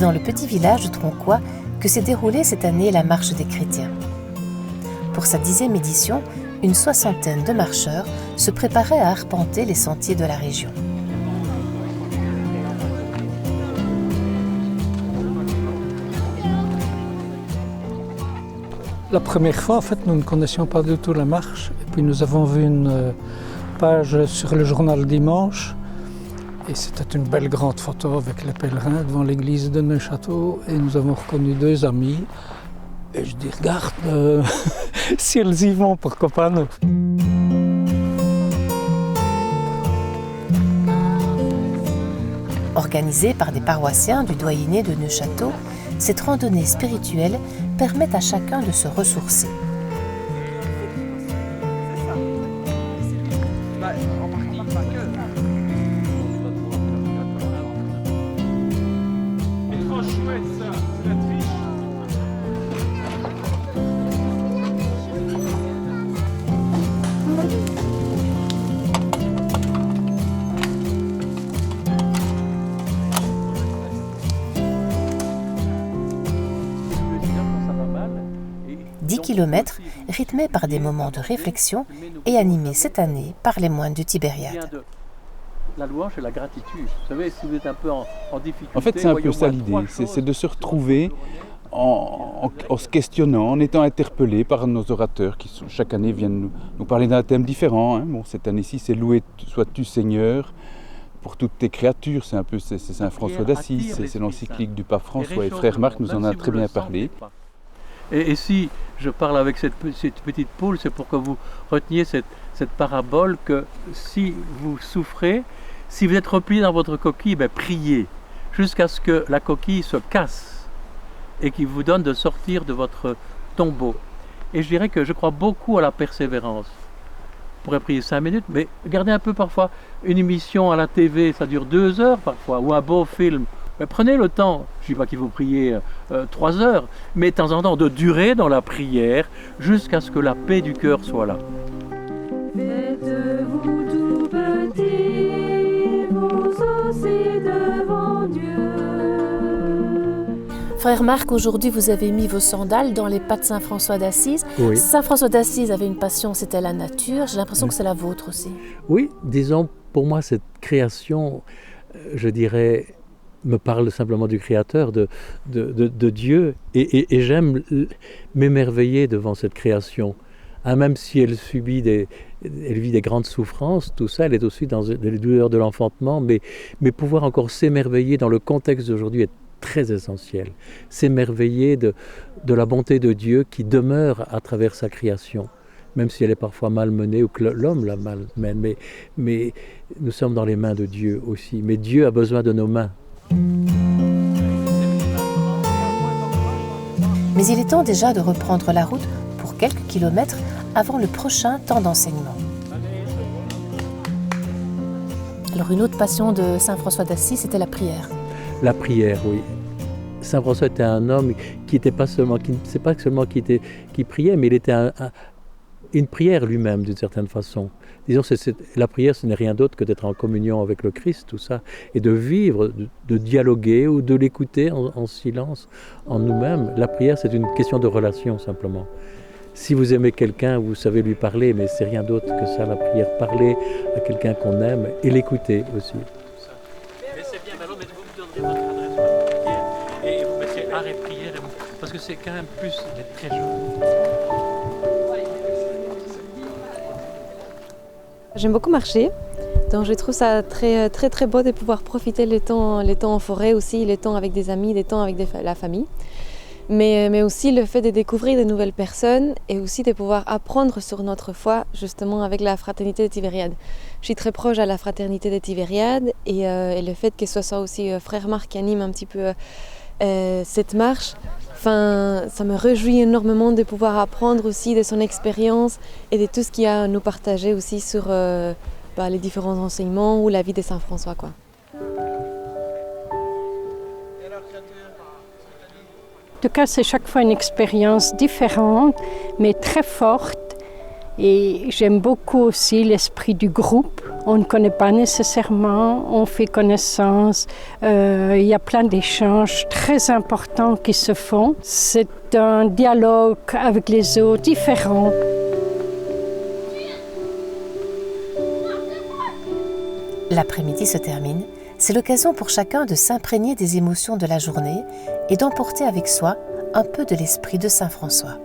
C'est dans le petit village de Tronquoy que s'est déroulée cette année la Marche des chrétiens. Pour sa 10e édition, une soixantaine de marcheurs se préparaient à arpenter les sentiers de la région. La première fois, en fait, nous ne connaissions pas du tout la marche. Et puis nous avons vu une page sur le journal Dimanche. Et c'était une belle grande photo avec les pèlerins devant l'église de Neufchâteau. Et nous avons reconnu 2 amis. Et je dis, regarde, si elles y vont, pourquoi pas nous? Organisée par des paroissiens du doyenné de Neufchâteau, cette randonnée spirituelle permet à chacun de se ressourcer. Kilomètres, rythmés par des moments de réflexion et animés cette année par les moines du Tibériade. La louange et la gratitude. Vous savez, si vous êtes un peu en difficulté... En fait, c'est un peu ça l'idée, c'est de se retrouver en se questionnant, en étant interpellé par nos orateurs qui chaque année viennent nous parler d'un thème différent. Hein. Bon, cette année-ci, c'est « Loué sois-tu Seigneur » pour toutes tes créatures. C'est un peu c'est Saint François d'Assise, c'est l'encyclique du pape François et Frère Marc nous en a très bien parlé. Et si je parle avec cette petite poule, c'est pour que vous reteniez cette parabole que si vous souffrez, si vous êtes replié dans votre coquille, priez jusqu'à ce que la coquille se casse et qu'il vous donne de sortir de votre tombeau. Et je dirais que je crois beaucoup à la persévérance. On pourrait prier 5 minutes, mais regardez un peu parfois une émission à la TV, ça dure 2 heures parfois, ou un beau film. Mais prenez le temps, je ne dis pas qu'il faut prier 3 heures, mais de temps en temps de durer dans la prière jusqu'à ce que la paix du cœur soit là. Faites-vous tout petit, vous aussi devant Dieu. Frère Marc, aujourd'hui vous avez mis vos sandales dans les pas de Saint François d'Assise. Oui. Saint François d'Assise avait une passion, c'était la nature. J'ai l'impression que c'est la vôtre aussi. Oui, disons, pour moi cette création, je dirais, me parle simplement du Créateur, de Dieu, et j'aime m'émerveiller devant cette création. Hein, même si elle vit des grandes souffrances, tout ça, elle est aussi dans les douleurs de l'enfantement, mais pouvoir encore s'émerveiller dans le contexte d'aujourd'hui est très essentiel. S'émerveiller de la bonté de Dieu qui demeure à travers sa création, même si elle est parfois malmenée ou que l'homme la malmène, mais nous sommes dans les mains de Dieu aussi. Mais Dieu a besoin de nos mains. Mais il est temps déjà de reprendre la route pour quelques kilomètres avant le prochain temps d'enseignement. Alors une autre passion de Saint François d'Assise, c'était la prière. La prière, oui. Saint François était un homme qui était pas seulement, qui priait, mais il était une prière lui-même d'une certaine façon. Disons, la prière, ce n'est rien d'autre que d'être en communion avec le Christ, tout ça, et de vivre, de dialoguer ou de l'écouter en silence, en nous-mêmes. La prière, c'est une question de relation, simplement. Si vous aimez quelqu'un, vous savez lui parler, mais c'est rien d'autre que ça, la prière. Parler à quelqu'un qu'on aime et l'écouter aussi. Mais c'est bien, alors, mais vous me donnerez votre adresse et vous mettrez art et prière, parce que c'est quand même plus d'être très joli. J'aime beaucoup marcher, donc je trouve ça très beau de pouvoir profiter les temps en forêt aussi, les temps avec des amis, les temps avec la famille. Mais aussi le fait de découvrir de nouvelles personnes et aussi de pouvoir apprendre sur notre foi justement avec la fraternité des Tibériades. Je suis très proche à la fraternité des Tibériades et le fait que ce soit aussi Frère Marc qui anime un petit peu cette marche, enfin, ça me réjouit énormément de pouvoir apprendre aussi de son expérience et de tout ce qu'il a à nous partager aussi sur les différents enseignements ou la vie de Saint François, quoi. En tout cas, c'est chaque fois une expérience différente, mais très forte. Et j'aime beaucoup aussi l'esprit du groupe. On ne connaît pas nécessairement, on fait connaissance. Il y a plein d'échanges très importants qui se font. C'est un dialogue avec les autres différent. L'après-midi se termine. C'est l'occasion pour chacun de s'imprégner des émotions de la journée et d'emporter avec soi un peu de l'esprit de Saint François.